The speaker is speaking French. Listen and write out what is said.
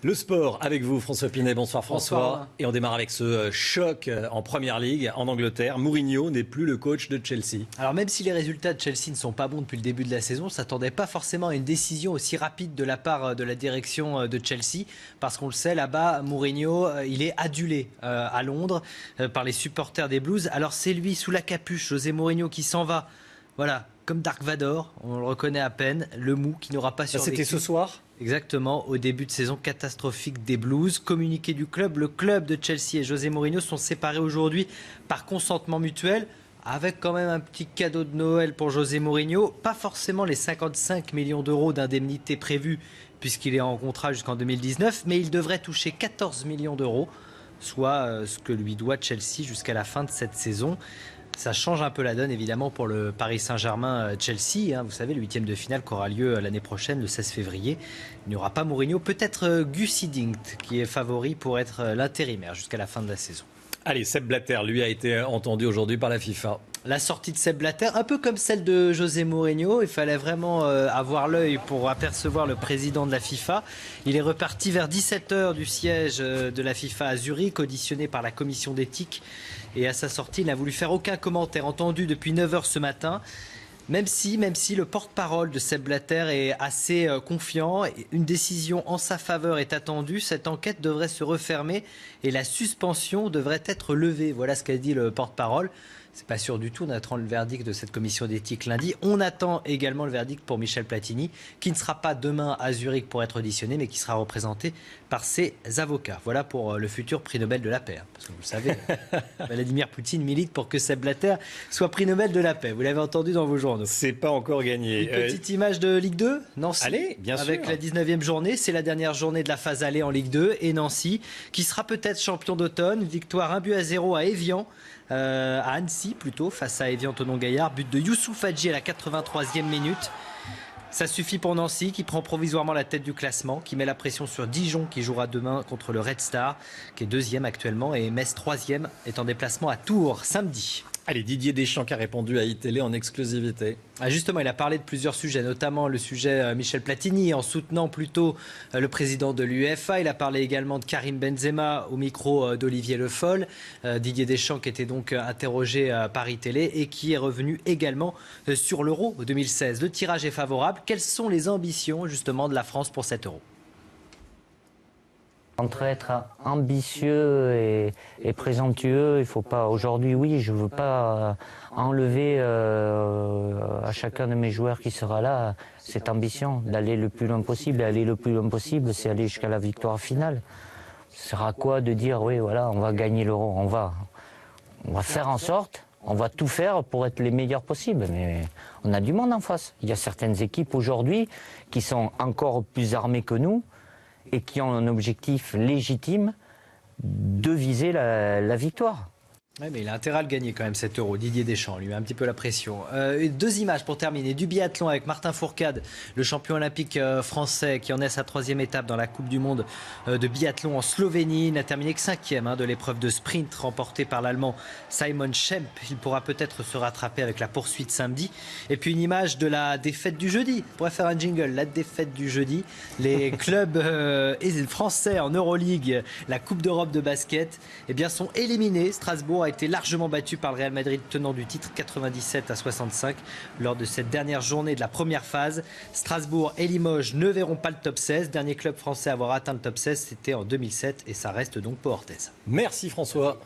Le sport avec vous, François Pinet. Bonsoir François. Bonsoir. Et on démarre avec ce choc en Première Ligue en Angleterre. Mourinho n'est plus le coach de Chelsea. Alors même si les résultats de Chelsea ne sont pas bons depuis le début de la saison, on ne s'attendait pas forcément à une décision aussi rapide de la part de la direction de Chelsea. Parce qu'on le sait, là-bas, Mourinho, il est adulé à Londres par les supporters des Blues. Alors c'est lui, sous la capuche, José Mourinho, qui s'en va. Voilà, comme Dark Vador, on le reconnaît à peine, le mou qui n'aura pas survécu. C'était ce soir ? Exactement, au début de saison catastrophique des Blues. Communiqué du club, le club de Chelsea et José Mourinho sont séparés aujourd'hui par consentement mutuel, avec quand même un petit cadeau de Noël pour José Mourinho. Pas forcément les 55 millions d'euros d'indemnité prévus, puisqu'il est en contrat jusqu'en 2019, mais il devrait toucher 14 millions d'euros, soit ce que lui doit Chelsea jusqu'à la fin de cette saison. Ça change un peu la donne, évidemment, pour le Paris Saint-Germain-Chelsea. Vous savez, le 8e de finale qui aura lieu l'année prochaine, le 16 février. Il n'y aura pas Mourinho, peut-être Gus Hiddink, qui est favori pour être l'intérimaire jusqu'à la fin de la saison. Allez, Sepp Blatter, lui, a été entendu aujourd'hui par la FIFA. La sortie de Sepp Blatter, un peu comme celle de José Mourinho, il fallait vraiment avoir l'œil pour apercevoir le président de la FIFA. Il est reparti vers 17h du siège de la FIFA à Zurich, auditionné par la commission d'éthique. Et à sa sortie, il n'a voulu faire aucun commentaire, entendu depuis 9h ce matin. Même si le porte-parole de Sepp Blatter est assez confiant, une décision en sa faveur est attendue, cette enquête devrait se refermer et la suspension devrait être levée. Voilà ce qu'a dit le porte-parole. C'est pas sûr du tout, on attend le verdict de cette commission d'éthique lundi. On attend également le verdict pour Michel Platini, qui ne sera pas demain à Zurich pour être auditionné, mais qui sera représenté par ses avocats. Voilà pour le futur prix Nobel de la paix. Parce que vous le savez, Vladimir Poutine milite pour que Sepp Blatter soit prix Nobel de la paix. Vous l'avez entendu dans vos journaux. C'est pas encore gagné. Une petite image de Ligue 2, Nancy. Allez, bien sûr. Avec la 19e journée, c'est la dernière journée de la phase aller en Ligue 2. Et Nancy, qui sera peut-être champion d'automne. Victoire 1-0 à Évian. À Annecy plutôt, face à Évian Thonon-Gaillard, but de Youssouf Hadji à la 83e minute. Ça suffit pour Nancy qui prend provisoirement la tête du classement, qui met la pression sur Dijon qui jouera demain contre le Red Star, qui est 2e actuellement, et Metz 3e est en déplacement à Tours samedi. Allez, Didier Deschamps qui a répondu à iTélé en exclusivité. Justement, il a parlé de plusieurs sujets, notamment le sujet Michel Platini, en soutenant plutôt le président de l'UEFA. Il a parlé également de Karim Benzema au micro d'Olivier Le Foll. Didier Deschamps qui était donc interrogé par iTélé et qui est revenu également sur l'Euro 2016. Le tirage est favorable. Quelles sont les ambitions justement de la France pour cet Euro ? Entre être ambitieux et présomptueux, il faut pas. Aujourd'hui, oui, je veux pas enlever à chacun de mes joueurs qui sera là cette ambition d'aller le plus loin possible. Et aller le plus loin possible, c'est aller jusqu'à la victoire finale. Ce sera quoi de dire oui, voilà, on va gagner l'Euro, on va faire en sorte. On va tout faire pour être les meilleurs possibles, mais on a du monde en face. Il y a certaines équipes aujourd'hui qui sont encore plus armées que nous et qui ont un objectif légitime de viser la victoire. Oui, mais il a intérêt à le gagner quand même cet Euro. Didier Deschamps lui met un petit peu la pression. Deux images pour terminer. Du biathlon avec Martin Fourcade, le champion olympique français qui en est à sa 3e étape dans la Coupe du Monde de biathlon en Slovénie. Il n'a terminé que 5e de l'épreuve de sprint remportée par l'Allemand Simon Schemp. Il pourra peut-être se rattraper avec la poursuite samedi. Et puis une image de la défaite du jeudi. On pourrait faire un jingle, la défaite du jeudi. Les clubs français en Euroleague, la Coupe d'Europe de basket, sont éliminés. Strasbourg a été largement battu par le Real Madrid, tenant du titre 97-65 lors de cette dernière journée de la première phase. Strasbourg et Limoges ne verront pas le top 16. Dernier club français à avoir atteint le top 16, c'était en 2007 et ça reste donc Pau Orthez. Merci François.